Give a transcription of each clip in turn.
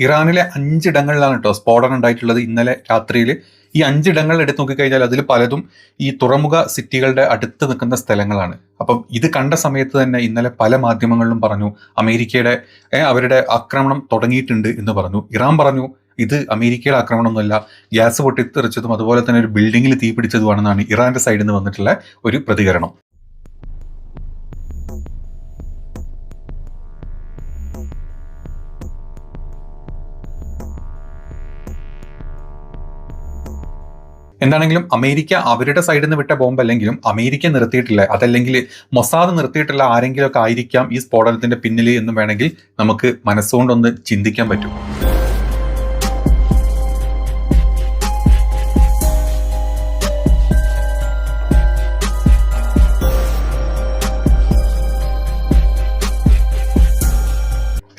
ഇറാനിലെ 5 ഇടങ്ങളിലാണ് കേട്ടോ സ്ഫോടനം ഉണ്ടായിട്ടുള്ളത് ഇന്നലെ രാത്രിയിൽ. ഈ 5 ഇടങ്ങൾ എടുത്തു നോക്കിക്കഴിഞ്ഞാൽ അതിൽ പലതും ഈ തുറമുഖ സിറ്റികളുടെ അടുത്ത് നിൽക്കുന്ന സ്ഥലങ്ങളാണ്. അപ്പം ഇത് കണ്ട സമയത്ത് തന്നെ ഇന്നലെ പല മാധ്യമങ്ങളിലും പറഞ്ഞു അമേരിക്കയുടെ അവരുടെ ആക്രമണം തുടങ്ങിയിട്ടുണ്ട് എന്ന് പറഞ്ഞു. ഇറാൻ പറഞ്ഞു ഇത് അമേരിക്കയുടെ ആക്രമണമൊന്നുമല്ല, ഗ്യാസ് പൊട്ടിത്തെറിച്ചതും അതുപോലെ തന്നെ ഒരു ബിൽഡിങ്ങിൽ തീ പിടിച്ചതുമാണെന്നാണ് ഇറാന്റെ സൈഡിൽ നിന്ന് വന്നിട്ടുള്ള ഒരു പ്രതികരണം. എന്താണെങ്കിലും അമേരിക്ക അവരുടെ സൈഡിൽ നിന്ന് വിട്ട ബോംബ് അല്ലെങ്കിലും അമേരിക്ക നിർത്തിയിട്ടില്ല, അതല്ലെങ്കിൽ മൊസാദ് നിർത്തിയിട്ടുള്ള ആരെങ്കിലും ഒക്കെ ആയിരിക്കാം ഈ സ്ഫോടനത്തിന്റെ പിന്നിൽ എന്ന് വേണമെങ്കിൽ നമുക്ക് മനസ്സുകൊണ്ടൊന്ന് ചിന്തിക്കാൻ പറ്റും.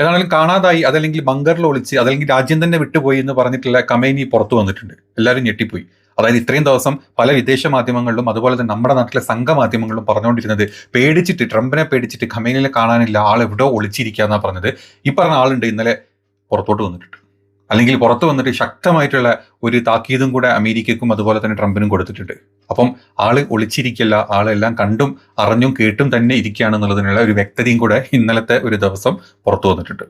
ഏതാണെങ്കിലും കാണാതായി, അതല്ലെങ്കിൽ ബങ്കറിൽ ഒളിച്ച്, അതല്ലെങ്കിൽ രാജ്യം തന്നെ വിട്ടുപോയി എന്ന് പറഞ്ഞിട്ടുള്ള ഖമേനി പുറത്തു വന്നിട്ടുണ്ട്. എല്ലാവരും ഞെട്ടിപ്പോയി. അതായത് ഇത്രയും ദിവസം പല വിദേശ മാധ്യമങ്ങളിലും അതുപോലെ തന്നെ നമ്മുടെ നാട്ടിലെ സംഘമാധ്യമങ്ങളിലും പറഞ്ഞുകൊണ്ടിരുന്നത് പേടിച്ചിട്ട്, ട്രംപിനെ പേടിച്ചിട്ട് ഖമേനിയെ കാണാനില്ല, ആൾ എവിടെയോ ഒളിച്ചിരിക്കുക എന്നാണ് പറഞ്ഞത്. ഈ പറഞ്ഞ ആളുണ്ട് ഇന്നലെ പുറത്തോട്ട് വന്നിട്ടുണ്ട്, അല്ലെങ്കിൽ പുറത്തു വന്നിട്ട് ശക്തമായിട്ടുള്ള ഒരു താക്കീതും കൂടെ അമേരിക്കയ്ക്കും അതുപോലെ തന്നെ ട്രംപിനും കൊടുത്തിട്ടുണ്ട്. അപ്പം ആള് ഒളിച്ചിരിക്കില്ല, ആളെല്ലാം കണ്ടും അറിഞ്ഞും കേട്ടും തന്നെ ഇരിക്കുകയാണെന്നുള്ളതിനുള്ള ഒരു വ്യക്തതയും കൂടെ ഇന്നലത്തെ ഒരു ദിവസം പുറത്തു വന്നിട്ടുണ്ട്.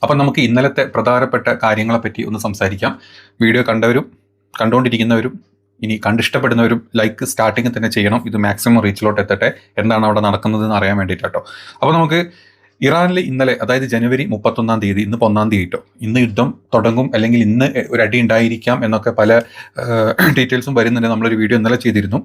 അപ്പം നമുക്ക് ഇന്നലത്തെ പ്രധാനപ്പെട്ട കാര്യങ്ങളെ പറ്റി ഒന്ന് സംസാരിക്കാം. വീഡിയോ കണ്ടവരും കണ്ടുകൊണ്ടിരിക്കുന്നവരും ഇനി കണ്ടിഷ്ടപ്പെടുന്നവരും ലൈക്ക് സ്റ്റാർട്ടിങ്ങിൽ തന്നെ ചെയ്യണം. ഇത് മാക്സിമം റീച്ചിലോട്ട് എത്തട്ടെ, എന്താണ് അവിടെ നടക്കുന്നതെന്ന് അറിയാൻ വേണ്ടിയിട്ടോ. അപ്പോൾ നമുക്ക് ഇറാനിൽ ഇന്നലെ, അതായത് ജനുവരി 31-ാം തീയതി, ഇന്ന് 1-ാം തീയതി കേട്ടോ, ഇന്ന് യുദ്ധം തുടങ്ങും അല്ലെങ്കിൽ ഇന്ന് ഒരു അടി ഉണ്ടായിരിക്കാം എന്നൊക്കെ പല ഡീറ്റെയിൽസും വരുന്നുണ്ട്. നമ്മളൊരു വീഡിയോ ഇന്നലെ ചെയ്തിരുന്നു.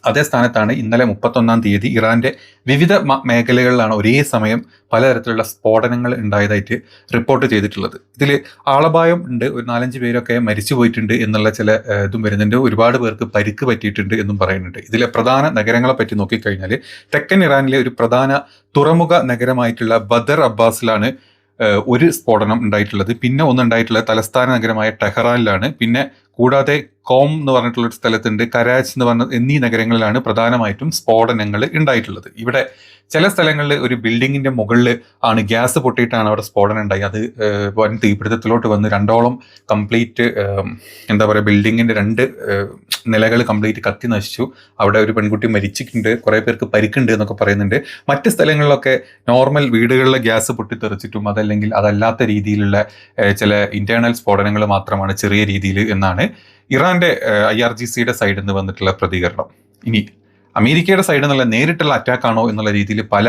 അതേ സ്ഥാനത്താണ് ഇന്നലെ 31-ാം തീയതി ഇറാന്റെ വിവിധ മേഖലകളിലാണ് ഒരേ സമയം പലതരത്തിലുള്ള സ്ഫോടനങ്ങൾ ഉണ്ടായതായിട്ട് റിപ്പോർട്ട് ചെയ്തിട്ടുള്ളത്. ഇതിൽ ആളപായം ഉണ്ട്, ഒരു 4-5 പേരൊക്കെ മരിച്ചു പോയിട്ടുണ്ട് എന്നുള്ള ചില ഇതും വരുന്നുണ്ട്. ഒരുപാട് പേർക്ക് പരിക്ക് പറ്റിയിട്ടുണ്ട് എന്നും പറയുന്നുണ്ട്. ഇതിലെ പ്രധാന നഗരങ്ങളെ പറ്റി നോക്കിക്കഴിഞ്ഞാൽ തെക്കൻ ഇറാനിലെ ഒരു പ്രധാന തുറമുഖ നഗരമായിട്ടുള്ള ബദർ അബ്ബാസിലാണ് ഒരു സ്ഫോടനം ഉണ്ടായിട്ടുള്ളത്. പിന്നെ ഒന്നുണ്ടായിട്ടുള്ളത് തലസ്ഥാന നഗരമായ ടെഹ്റാനിലാണ്. പിന്നെ കൂടാതെ കോം എന്ന് പറഞ്ഞിട്ടുള്ള ഒരു സ്ഥലത്തുണ്ട്, കരാച്ച് എന്ന് പറഞ്ഞ എന്നീ നഗരങ്ങളിലാണ് പ്രധാനമായിട്ടും സ്ഫോടനങ്ങൾ ഉണ്ടായിട്ടുള്ളത്. ഇവിടെ ചില സ്ഥലങ്ങളിൽ ഒരു ബിൽഡിങ്ങിന്റെ മുകളിൽ ആണ് ഗ്യാസ് പൊട്ടിയിട്ടാണ് അവിടെ സ്ഫോടനം ഉണ്ടായി. അത് വൻ തീപിടുത്തത്തിലോട്ട് വന്ന് 2ഓളം കംപ്ലീറ്റ് എന്താ പറയുക, ബിൽഡിങ്ങിന്റെ 2 നിലകൾ കംപ്ലീറ്റ് കത്തി നശിച്ചു. അവിടെ ഒരു പെൺകുട്ടി മരിച്ചിട്ടുണ്ട്, കുറേ പേർക്ക് പരിക്കുണ്ട് എന്നൊക്കെ പറയുന്നുണ്ട്. മറ്റ് സ്ഥലങ്ങളിലൊക്കെ നോർമൽ വീടുകളിലെ ഗ്യാസ് പൊട്ടിത്തെറിച്ചിട്ടും അതല്ലെങ്കിൽ അതല്ലാത്ത രീതിയിലുള്ള ചില ഇന്റേണൽ സ്ഫോടനങ്ങൾ മാത്രമാണ് ചെറിയ രീതിയിൽ എന്നാണ് ഇറാന്റെ IRGCയുടെ സൈഡിൽ നിന്ന് വന്നിട്ടുള്ള പ്രതികരണം. ഇനി അമേരിക്കയുടെ സൈഡിൽ നിന്നുള്ള നേരിട്ടുള്ള അറ്റാക്കാണോ എന്നുള്ള രീതിയിൽ പല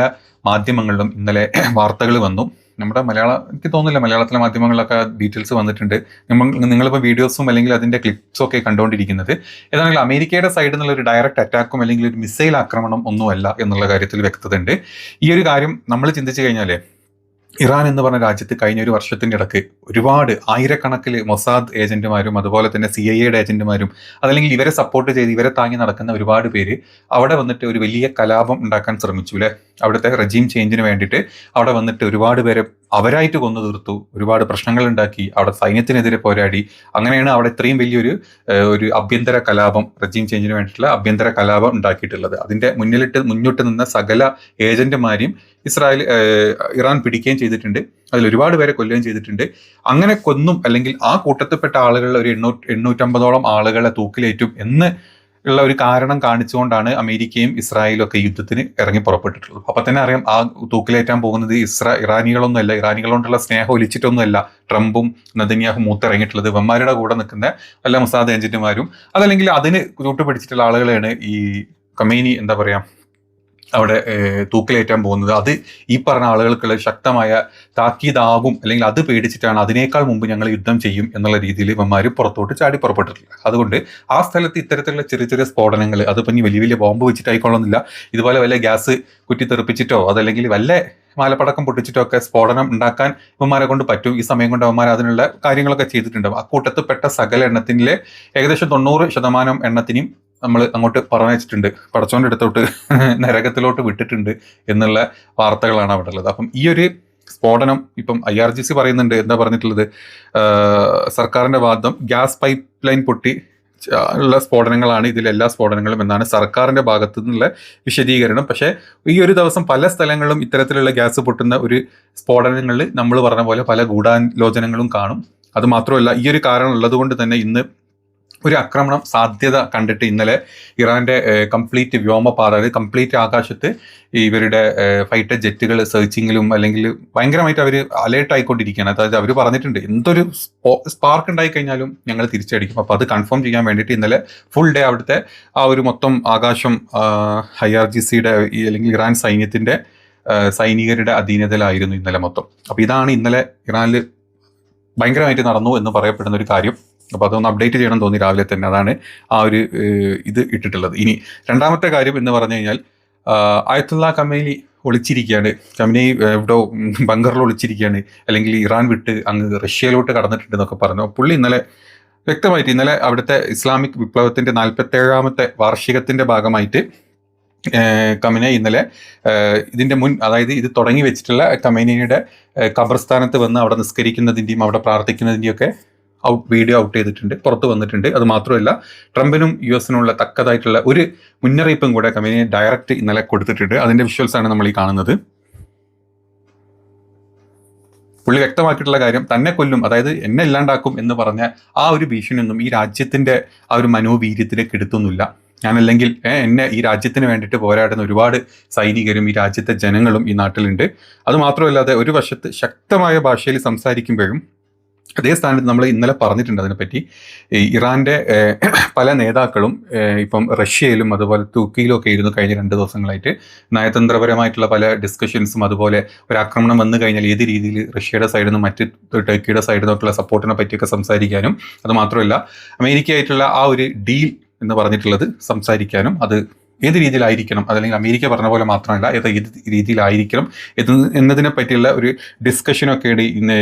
മാധ്യമങ്ങളിലും ഇന്നലെ വാർത്തകൾ വന്നു. നമ്മുടെ എനിക്ക് തോന്നുന്നില്ല മലയാളത്തിലെ മാധ്യമങ്ങളിലൊക്കെ ഡീറ്റെയിൽസ് വന്നിട്ടുണ്ട്. നിങ്ങളിപ്പോൾ വീഡിയോസും അല്ലെങ്കിൽ അതിൻ്റെ ക്ലിപ്സും ഒക്കെ കണ്ടുകൊണ്ടിരിക്കുന്നത്. ഏതാണെങ്കിലും അമേരിക്കയുടെ സൈഡിൽ നിന്നുള്ള ഒരു ഡയറക്റ്റ് അറ്റാക്കും അല്ലെങ്കിൽ ഒരു മിസൈൽ ആക്രമണം ഒന്നുമല്ല എന്നുള്ള കാര്യത്തിൽ വ്യക്തത ഉണ്ട്. ഈ ഒരു കാര്യം നമ്മൾ ചിന്തിച്ചു കഴിഞ്ഞാൽ ഇറാൻ എന്ന് പറഞ്ഞ രാജ്യത്ത് കഴിഞ്ഞ ഒരു വർഷത്തിൻ്റെ ഇടയ്ക്ക് ഒരുപാട് ആയിരക്കണക്കിൽ മൊസാദ് ഏജന്റുമാരും അതുപോലെ തന്നെ CIA ഏജന്റുമാരും അതല്ലെങ്കിൽ ഇവരെ സപ്പോർട്ട് ചെയ്ത് ഇവരെ താങ്ങി നടക്കുന്ന ഒരുപാട് പേര് അവിടെ വന്നിട്ട് ഒരു വലിയ കലാപം ഉണ്ടാക്കാൻ ശ്രമിച്ചു അല്ലേ. അവിടുത്തെ റെജീം ചേഞ്ചിന് വേണ്ടിയിട്ട് അവിടെ വന്നിട്ട് ഒരുപാട് പേരെ അവരായിട്ട് കൊന്നു തീർത്തു, ഒരുപാട് പ്രശ്നങ്ങൾ ഉണ്ടാക്കി, അവിടെ സൈന്യത്തിനെതിരെ പോരാടി. അങ്ങനെയാണ് അവിടെ ഇത്രയും വലിയൊരു ആഭ്യന്തര കലാപം, റെജീം ചേഞ്ചിന് വേണ്ടിയിട്ടുള്ള ആഭ്യന്തര കലാപം ഉണ്ടാക്കിയിട്ടുള്ളത്. അതിന്റെ മുന്നിട്ട് നിന്ന സകല ഏജന്റുമാരെയും ഇറാൻ പിടിക്കുകയും ചെയ്തിട്ടുണ്ട്. അതിൽ ഒരുപാട് പേരെ കൊല്ലുകയും ചെയ്തിട്ടുണ്ട്. അങ്ങനെ കൊന്നും അല്ലെങ്കിൽ ആ കൂട്ടത്തിൽപ്പെട്ട ആളുകൾ ഒരു 850ഓളം ആളുകളെ തൂക്കിലേറ്റും എന്ന് ഉള്ള ഒരു കാരണം കാണിച്ചുകൊണ്ടാണ് അമേരിക്കയും ഇസ്രായേലും ഒക്കെ യുദ്ധത്തിന് ഇറങ്ങി പുറപ്പെട്ടിട്ടുള്ളത്. അപ്പൊ തന്നെ അറിയാം ആ തൂക്കിലേറ്റാൻ പോകുന്നത് ഇറാനികളൊന്നുമല്ല, ഇറാനികളോണ്ടുള്ള സ്നേഹം ഒലിച്ചിട്ടൊന്നുമല്ല ട്രംപും നെതന്യാഹും മൂത്തിറങ്ങിയിട്ടുള്ളത്. ഇവന്മാരുടെ കൂടെ നിൽക്കുന്ന എല്ലാ മൊസാദ് ഏജന്റുമാരും അതല്ലെങ്കിൽ അതിന് കൂട്ടുപിടിച്ചിട്ടുള്ള ആളുകളെയാണ് ഈ ഖമേനി എന്താ പറയാ അവിടെ തൂക്കിലേറ്റാൻ പോകുന്നത്. അത് ഈ പറഞ്ഞ ആളുകൾക്കുള്ള ശക്തമായ താക്കീതാകും, അല്ലെങ്കിൽ അത് പേടിച്ചിട്ടാണ് അതിനേക്കാൾ മുമ്പ് ഞങ്ങൾ യുദ്ധം ചെയ്യും എന്നുള്ള രീതിയിൽ ഇവന്മാർ പുറത്തോട്ട് ചാടി പുറപ്പെട്ടിട്ടില്ല. അതുകൊണ്ട് ആ സ്ഥലത്ത് ഇത്തരത്തിലുള്ള ചെറിയ ചെറിയ സ്ഫോടനങ്ങൾ, അതിപ്പോൾ ഇനി വലിയ വലിയ ബോംബ് വെച്ചിട്ടായിക്കൊള്ളുന്നില്ല, ഇതുപോലെ വല്ല ഗ്യാസ് കുറ്റി തെറിപ്പിച്ചിട്ടോ അതല്ലെങ്കിൽ വല്ല മാലപ്പടക്കം പൊട്ടിച്ചിട്ടോ ഒക്കെ സ്ഫോടനം ഉണ്ടാക്കാൻ ഇവന്മാരെ കൊണ്ട് പറ്റും. ഈ സമയം കൊണ്ട് അവന്മാർ അതിനുള്ള കാര്യങ്ങളൊക്കെ ചെയ്തിട്ടുണ്ടാവും. ആ കൂട്ടത്തിൽപ്പെട്ട സകല എണ്ണത്തിലെ ഏകദേശം 90% എണ്ണത്തിനും നമ്മൾ അങ്ങോട്ട് പറഞ്ഞിട്ടുണ്ട്, പടച്ചോൻ്റെ അടുത്തോട്ട് നരകത്തിലോട്ട് വിട്ടിട്ടുണ്ട് എന്നുള്ള വാർത്തകളാണ് അവിടെ ഉള്ളത്. അപ്പം ഈ ഒരു സ്ഫോടനം ഇപ്പം IRGC പറയുന്നുണ്ട്, എന്താ പറഞ്ഞിട്ടുള്ളത്, സർക്കാരിന്റെ വാദം ഗ്യാസ് പൈപ്പ് ലൈൻ പൊട്ടി ഉള്ള സ്ഫോടനങ്ങളാണ് ഇതിലെല്ലാ സ്ഫോടനങ്ങളും എന്നാണ് സർക്കാരിന്റെ ഭാഗത്തു നിന്നുള്ള വിശദീകരണം. പക്ഷേ ഈ ഒരു ദിവസം പല സ്ഥലങ്ങളിലും ഇത്തരത്തിലുള്ള ഗ്യാസ് പൊട്ടുന്ന ഒരു സ്ഫോടനങ്ങളിൽ നമ്മൾ പറഞ്ഞ പോലെ പല ഗൂഢാലോചനകളും കാണും. അത് മാത്രമല്ല, ഈ ഒരു കാരണം ഉള്ളത് കൊണ്ട് തന്നെ ഇന്ന് ഒരു ആക്രമണം സാധ്യത കണ്ടിട്ട് ഇന്നലെ ഇറാന്റെ കംപ്ലീറ്റ് വ്യോമപാത, അതായത് കംപ്ലീറ്റ് ആകാശത്ത് ഇവരുടെ ഫൈറ്റർ ജെറ്റുകൾ സെർച്ചിങ്ങിലും അല്ലെങ്കിൽ ഭയങ്കരമായിട്ട് അവർ അലേർട്ട് ആയിക്കൊണ്ടിരിക്കുകയാണ്. അതായത് അവർ പറഞ്ഞിട്ടുണ്ട് എന്തൊരു സ്പാർക്ക് ഉണ്ടായി കഴിഞ്ഞാലും ഞങ്ങൾ തിരിച്ചടിക്കും. അപ്പോൾ അത് കൺഫേം ചെയ്യാൻ വേണ്ടിയിട്ട് ഇന്നലെ ഫുൾ ഡേ അവിടുത്തെ ആ ഒരു മൊത്തം ആകാശം IRGCയുടെ അല്ലെങ്കിൽ ഇറാൻ സൈന്യത്തിന്റെ സൈനികരുടെ അധീനതയിലായിരുന്നു ഇന്നലെ മൊത്തം. അപ്പോൾ ഇതാണ് ഇന്നലെ ഇറാനിൽ ഭയങ്കരമായിട്ട് നടന്നു എന്ന് പറയപ്പെടുന്ന ഒരു കാര്യം. അപ്പോൾ അതൊന്ന് അപ്ഡേറ്റ് ചെയ്യണം തോന്നി രാവിലെ തന്നെ. അതാണ് ആ ഒരു ഇത് ഇട്ടിട്ടുള്ളത്. ഇനി രണ്ടാമത്തെ കാര്യം എന്ന് പറഞ്ഞു കഴിഞ്ഞാൽ ആയത്തുള്ള ഖമേനി ഒളിച്ചിരിക്കുകയാണ്. ഖമേനി ഇവിടെ ബങ്കറിൽ ഒളിച്ചിരിക്കുകയാണ്, അല്ലെങ്കിൽ ഇറാൻ വിട്ട് അങ്ങ് റഷ്യയിലോട്ട് കടന്നിട്ടുണ്ട് എന്നൊക്കെ പറഞ്ഞു. പുള്ളി ഇന്നലെ വ്യക്തമായിട്ട് ഇന്നലെ അവിടുത്തെ ഇസ്ലാമിക് വിപ്ലവത്തിന്റെ 47ാമത്തെ വാർഷികത്തിന്റെ ഭാഗമായിട്ട് ഖമേനി ഇന്നലെ ഇതിന്റെ മുൻ, അതായത് ഇത് തുടങ്ങി വെച്ചിട്ടുള്ള ഖമേനിയുടെ ഖബർസ്ഥാനത്ത് വന്ന് അവിടെ നിസ്കരിക്കുന്നതിൻ്റെയും അവിടെ പ്രാർത്ഥിക്കുന്നതിൻ്റെയും ഒക്കെ വീഡിയോ ഔട്ട് ചെയ്തിട്ടുണ്ട്, പുറത്തു വന്നിട്ടുണ്ട്. അത് മാത്രമല്ല, ട്രംപിനും US-നുള്ള തക്കതായിട്ടുള്ള ഒരു മുന്നറിയിപ്പും കൂടെ ഖമേനി ഡയറക്റ്റ് ഇന്നലെ കൊടുത്തിട്ടുണ്ട്. അതിന്റെ വിഷ്വൽസ് ആണ് നമ്മൾ ഈ കാണുന്നത്. പുള്ളി വ്യക്തമാക്കിയിട്ടുള്ള കാര്യം, തന്നെ കൊല്ലും, അതായത് എന്നെ ഇല്ലാണ്ടാക്കും എന്ന് പറഞ്ഞ ആ ഒരു ഭീഷണിയൊന്നും ഈ രാജ്യത്തിന്റെ ആ ഒരു മനോവീര്യത്തിനെ കെടുത്തുന്നില്ല. ഞാനല്ലെങ്കിൽ എന്നെ ഈ രാജ്യത്തിന് വേണ്ടിയിട്ട് പോരാടുന്ന ഒരുപാട് സൈനികരും ഈ രാജ്യത്തെ ജനങ്ങളും ഈ നാട്ടിലുണ്ട്. അത് മാത്രമല്ലാതെ ഒരു വശത്ത് ശക്തമായ ഭാഷയിൽ സംസാരിക്കുമ്പോഴും അതേ സ്ഥാനത്ത് നമ്മൾ ഇന്നലെ പറഞ്ഞിട്ടുണ്ട് അതിനെപ്പറ്റി. ഇറാന്റെ പല നേതാക്കളും ഇപ്പം റഷ്യയിലും അതുപോലെ തുർക്കിയിലും ഒക്കെ ഇരുന്നു കഴിഞ്ഞ 2 ദിവസങ്ങളായിട്ട് നയതന്ത്രപരമായിട്ടുള്ള പല ഡിസ്കഷൻസും, അതുപോലെ ഒരു ആക്രമണം വന്നു കഴിഞ്ഞാൽ ഏത് രീതിയിൽ റഷ്യയുടെ സൈഡിൽ നിന്നും മറ്റ് ടർക്കിയുടെ സൈഡിൽ നിന്നൊക്കെയുള്ള സപ്പോർട്ടിനെ പറ്റിയൊക്കെ സംസാരിക്കാനും, അത് മാത്രമല്ല അമേരിക്കയായിട്ടുള്ള ആ ഒരു ഡീൽ എന്ന് പറഞ്ഞിട്ടുള്ളത് സംസാരിക്കാനും, അത് ഏത് രീതിയിലായിരിക്കണം, അതല്ലെങ്കിൽ അമേരിക്ക പറഞ്ഞ പോലെ മാത്രമല്ല ഏത് രീതിയിലായിരിക്കണം എന്നതിനെ പറ്റിയുള്ള ഒരു ഡിസ്കഷനൊക്കെയാണ് ഇന്ന്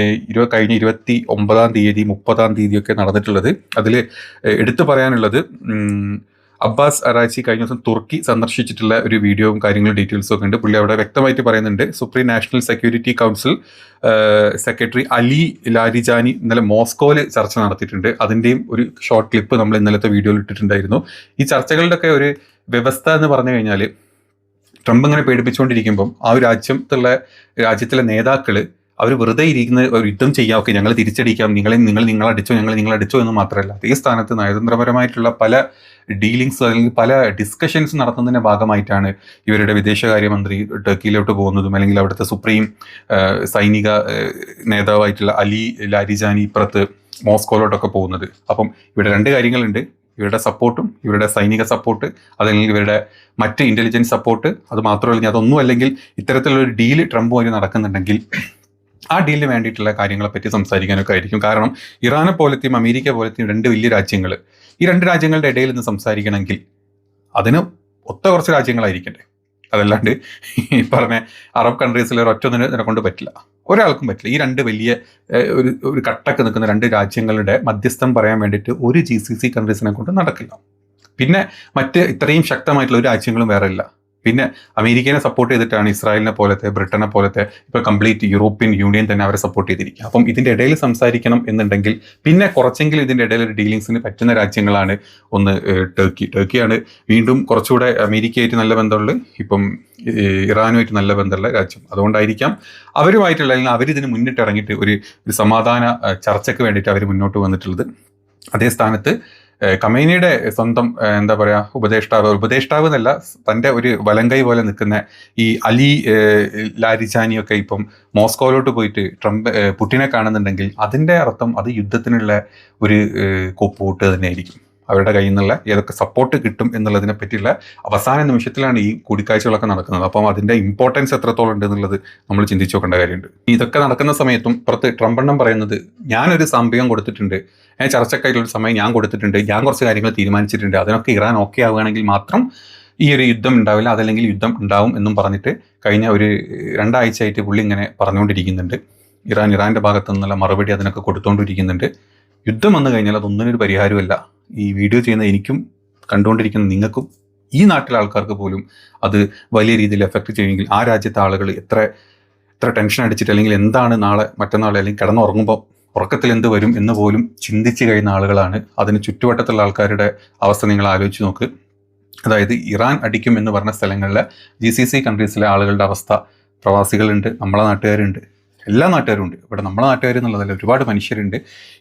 കഴിഞ്ഞ 29-ാം തീയതി 30-ാം തീയതിയൊക്കെ നടന്നിട്ടുള്ളത്. അതിൽ എടുത്തു പറയാനുള്ളത്, അബ്ബാസ് അറാച്ചി കഴിഞ്ഞ ദിവസം തുർക്കി സന്ദർശിച്ചിട്ടുള്ള ഒരു വീഡിയോയും കാര്യങ്ങളും ഡീറ്റെയിൽസും ഒക്കെ ഉണ്ട്. പുള്ളി അവിടെ വ്യക്തമായിട്ട് പറയുന്നുണ്ട്, supreme national security council secretary Ali Larijani ഇന്നലെ മോസ്കോയിൽ ചർച്ച നടത്തിയിട്ടുണ്ട്. അതിൻ്റെയും ഒരു ഷോർട്ട് ക്ലിപ്പ് നമ്മൾ ഇന്നലത്തെ വീഡിയോയിൽ ഇട്ടിട്ടുണ്ടായിരുന്നു. ഈ ചർച്ചകളുടെ ഒക്കെ ഒരു വ്യവസ്ഥ എന്ന് പറഞ്ഞു കഴിഞ്ഞാൽ, ട്രംപ് ഇങ്ങനെ പേടിപ്പിച്ചുകൊണ്ടിരിക്കുമ്പം ആ ഒരു രാജ്യത്തിലെ നേതാക്കൾ അവർ വെറുതെ ഇരിക്കുന്ന ഒരു യുദ്ധം ചെയ്യാം, ഓക്കെ ഞങ്ങൾ തിരിച്ചടിക്കാം, നിങ്ങളടിച്ചോ നിങ്ങളടിച്ചോ എന്ന് മാത്രമല്ല, അതേ സ്ഥാനത്ത് നയതന്ത്രപരമായിട്ടുള്ള പല ഡീലിങ്സ് അല്ലെങ്കിൽ പല ഡിസ്കഷൻസ് നടത്തുന്നതിൻ്റെ ഭാഗമായിട്ടാണ് ഇവരുടെ വിദേശകാര്യമന്ത്രി ടർക്കിയിലോട്ട് പോകുന്നതും, അല്ലെങ്കിൽ അവിടുത്തെ സുപ്രീം സൈനിക നേതാവായിട്ടുള്ള അലി ലാരിജാനി ഇപ്പുറത്ത് മോസ്കോയിലോട്ടൊക്കെ പോകുന്നത്. അപ്പം ഇവിടെ 2 കാര്യങ്ങളുണ്ട്, ഇവരുടെ സപ്പോർട്ടും ഇവരുടെ സൈനിക സപ്പോർട്ട്, അതല്ലെങ്കിൽ ഇവരുടെ മറ്റ് ഇന്റലിജൻസ് സപ്പോർട്ട്. അത് മാത്രമല്ല, അതൊന്നും അല്ലെങ്കിൽ ഇത്തരത്തിലുള്ളൊരു ഡീല് ട്രംപുമായി നടക്കുന്നുണ്ടെങ്കിൽ ആ ഡീലിന് വേണ്ടിയിട്ടുള്ള കാര്യങ്ങളെപ്പറ്റി സംസാരിക്കാനൊക്കെ ആയിരിക്കും. കാരണം ഇറാനെ പോലത്തെയും അമേരിക്ക പോലത്തെയും 2 വലിയ രാജ്യങ്ങൾ, ഈ 2 രാജ്യങ്ങളുടെ ഇടയിൽ നിന്ന് സംസാരിക്കണമെങ്കിൽ അതിന് ഒത്ത കുറച്ച് രാജ്യങ്ങളായിരിക്കട്ടെ. അതല്ലാണ്ട് ഈ പറഞ്ഞ അറബ് കൺട്രീസിലെ ഒറ്റൊന്നിനെ കൊണ്ട് പറ്റില്ല, ഒരാൾക്കും പറ്റില്ല. ഈ 2 വലിയ ഒരു കട്ടക്ക് നിൽക്കുന്ന 2 രാജ്യങ്ങളുടെ മധ്യസ്ഥം പറയാൻ വേണ്ടിയിട്ട് ഒരു GCC കൺട്രീസിനെ കൊണ്ട് നടക്കില്ല. പിന്നെ മറ്റ് ഇത്രയും ശക്തമായിട്ടുള്ള ഒരു രാജ്യങ്ങളും വേറെ ഇല്ല. പിന്നെ അമേരിക്കനെ സപ്പോർട്ട് ചെയ്തിട്ടാണ് ഇസ്രായേലിനെ പോലത്തെ, ബ്രിട്ടനെ പോലത്തെ, ഇപ്പോൾ കംപ്ലീറ്റ് യൂറോപ്യൻ യൂണിയൻ തന്നെ അവരെ സപ്പോർട്ട് ചെയ്തിരിക്കുക. അപ്പം ഇതിൻ്റെ ഇടയിൽ സംസാരിക്കണം എന്നുണ്ടെങ്കിൽ പിന്നെ കുറച്ചെങ്കിലും ഇതിൻ്റെ ഇടയിൽ ഒരു ഡീലിങ്സിന് പറ്റുന്ന രാജ്യങ്ങളാണ് ഒന്ന് ടർക്കിയാണ് വീണ്ടും കുറച്ചുകൂടെ അമേരിക്കയായിട്ട് നല്ല ബന്ധമുള്ള, ഇപ്പം ഇറാനുമായിട്ട് നല്ല ബന്ധമുള്ള രാജ്യം. അതുകൊണ്ടായിരിക്കാം അവരുമായിട്ടുള്ള, അല്ലെങ്കിൽ അവരിതിന് മുന്നിട്ടിറങ്ങിയിട്ട് ഒരു സമാധാന ചർച്ചയ്ക്ക് വേണ്ടിയിട്ട് അവർ മുന്നോട്ട് വന്നിട്ടുള്ളത്. അതേ സ്ഥാനത്ത് ഖമേനിയുടെ സ്വന്തം എന്താ പറയുക ഉപദേഷ്ടാവ് എന്നല്ല, തൻ്റെ ഒരു വലങ്കൈ പോലെ നിൽക്കുന്ന ഈ അലി ലാരിജാനിയൊക്കെ ഇപ്പം മോസ്കോയിലോട്ട് പോയിട്ട് പുടിനെ കാണുന്നുണ്ടെങ്കിൽ അതിൻ്റെ അർത്ഥം അത് യുദ്ധത്തിനുള്ള ഒരു കൊപ്പുകൂട്ട് തന്നെയായിരിക്കും. അവരുടെ കയ്യിൽ നിന്നുള്ള ഏതൊക്കെ സപ്പോർട്ട് കിട്ടും എന്നുള്ളതിനെ പറ്റിയുള്ള അവസാന നിമിഷത്തിലാണ് ഈ കൂടിക്കാഴ്ചകളൊക്കെ നടക്കുന്നത്. അപ്പം അതിൻ്റെ ഇമ്പോർട്ടൻസ് എത്രത്തോളം ഉണ്ട് എന്നുള്ളത് നമ്മൾ ചിന്തിച്ചു നോക്കേണ്ട കാര്യമുണ്ട്. ഇതൊക്കെ നടക്കുന്ന സമയത്തും പുറത്ത് ട്രംപെണ്ണം പറയുന്നത്, ഞാനൊരു സമയം കൊടുത്തിട്ടുണ്ട്, ചർച്ചക്കായിട്ടുള്ള സമയം ഞാൻ കൊടുത്തിട്ടുണ്ട്, ഞാൻ കുറച്ച് കാര്യങ്ങൾ തീരുമാനിച്ചിട്ടുണ്ട്, അതിനൊക്കെ ഇറാൻ ഓക്കെ ആവുകയാണെങ്കിൽ മാത്രം ഈ ഒരു യുദ്ധം ഉണ്ടാവില്ല, അതല്ലെങ്കിൽ യുദ്ധം ഉണ്ടാവും എന്നും പറഞ്ഞിട്ട് കഴിഞ്ഞ ഒരു 2 ആഴ്ചയായിട്ട് പുള്ളി ഇങ്ങനെ പറഞ്ഞുകൊണ്ടിരിക്കുന്നുണ്ട്. ഇറാൻ്റെ ഭാഗത്തു നിന്നുള്ള മറുപടി അതിനൊക്കെ കൊടുത്തുകൊണ്ടിരിക്കുന്നുണ്ട്. യുദ്ധം വന്നു കഴിഞ്ഞാൽ അതൊന്നിനൊരു പരിഹാരമല്ല. ഈ വീഡിയോ ചെയ്യുന്ന എനിക്കും കണ്ടുകൊണ്ടിരിക്കുന്ന നിങ്ങൾക്കും ഈ നാട്ടിലെ ആൾക്കാർക്ക് പോലും അത് വലിയ രീതിയിൽ എഫക്റ്റ് ചെയ്യുമെങ്കിൽ ആ രാജ്യത്തെ ആളുകൾ എത്ര ടെൻഷൻ അടിച്ചിട്ട്, അല്ലെങ്കിൽ എന്താണ് നാളെ മറ്റന്നാൾ അല്ലെങ്കിൽ കിടന്നുറങ്ങുമ്പോൾ ഉറക്കത്തിൽ എന്ത് വരും എന്ന് പോലും ചിന്തിച്ച് കഴിയുന്ന ആളുകളാണ്. അതിന് ചുറ്റുവട്ടത്തുള്ള ആൾക്കാരുടെ അവസ്ഥ നിങ്ങൾ ആലോചിച്ച് നോക്ക്. അതായത് ഇറാൻ അടിക്കും എന്ന് പറഞ്ഞ സ്ഥലങ്ങളിലെ GCC കൺട്രീസിലെ ആളുകളുടെ അവസ്ഥ, പ്രവാസികളുണ്ട്, നമ്മളെ നാട്ടുകാരുണ്ട്, എല്ലാ നാട്ടുകാരും ഉണ്ട്. ഇവിടെ നമ്മളെ നാട്ടുകാർ എന്നുള്ളതല്ല, ഒരുപാട് മനുഷ്യരുണ്ട്.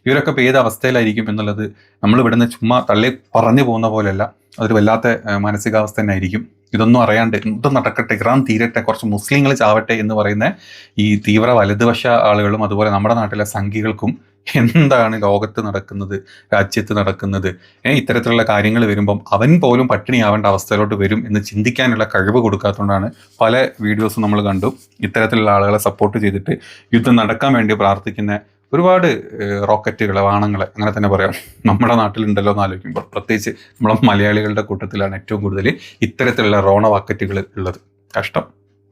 ഇവരൊക്കെ ഇപ്പോൾ ഏത് അവസ്ഥയിലായിരിക്കും എന്നുള്ളത് നമ്മൾ ഇവിടുന്ന് ചുമ്മാ തള്ളി പറഞ്ഞു പോകുന്ന പോലെയല്ല, അതൊരു വല്ലാത്ത മാനസികാവസ്ഥ തന്നെ ആയിരിക്കും. ഇതൊന്നും അറിയാണ്ട് എന്തും നടക്കട്ടെ, ഇറാൻ തീരട്ടെ, കുറച്ച് മുസ്ലിങ്ങൾ ചാവട്ടെ എന്ന് പറയുന്ന ഈ തീവ്ര വലതുവശ ആളുകളും അതുപോലെ നമ്മുടെ നാട്ടിലെ സംഘികൾക്കും എന്താണ് ലോകത്ത് നടക്കുന്നത്, രാജ്യത്ത് നടക്കുന്നത്, ഇത്തരത്തിലുള്ള കാര്യങ്ങൾ വരുമ്പം അവൻ പോലും പട്ടിണിയാവേണ്ട അവസ്ഥയിലോട്ട് വരും എന്ന് ചിന്തിക്കാനുള്ള കഴിവ് കൊടുക്കാത്തതുകൊണ്ടാണ് പല വീഡിയോസും നമ്മൾ കണ്ടു. ഇത്തരത്തിലുള്ള ആളുകളെ സപ്പോർട്ട് ചെയ്തിട്ട് യുദ്ധം നടക്കാൻ വേണ്ടി പ്രാർത്ഥിക്കുന്ന ഒരുപാട് റോക്കറ്റുകൾ, വാണങ്ങൾ, അങ്ങനെ തന്നെ പറയാം, നമ്മുടെ നാട്ടിലുണ്ടല്ലോ എന്ന് ആലോചിക്കുമ്പോൾ, പ്രത്യേകിച്ച് നമ്മളെ മലയാളികളുടെ കൂട്ടത്തിലാണ് ഏറ്റവും കൂടുതൽ ഇത്തരത്തിലുള്ള റോണ വാക്കറ്റുകൾ ഉള്ളത്. കഷ്ടം.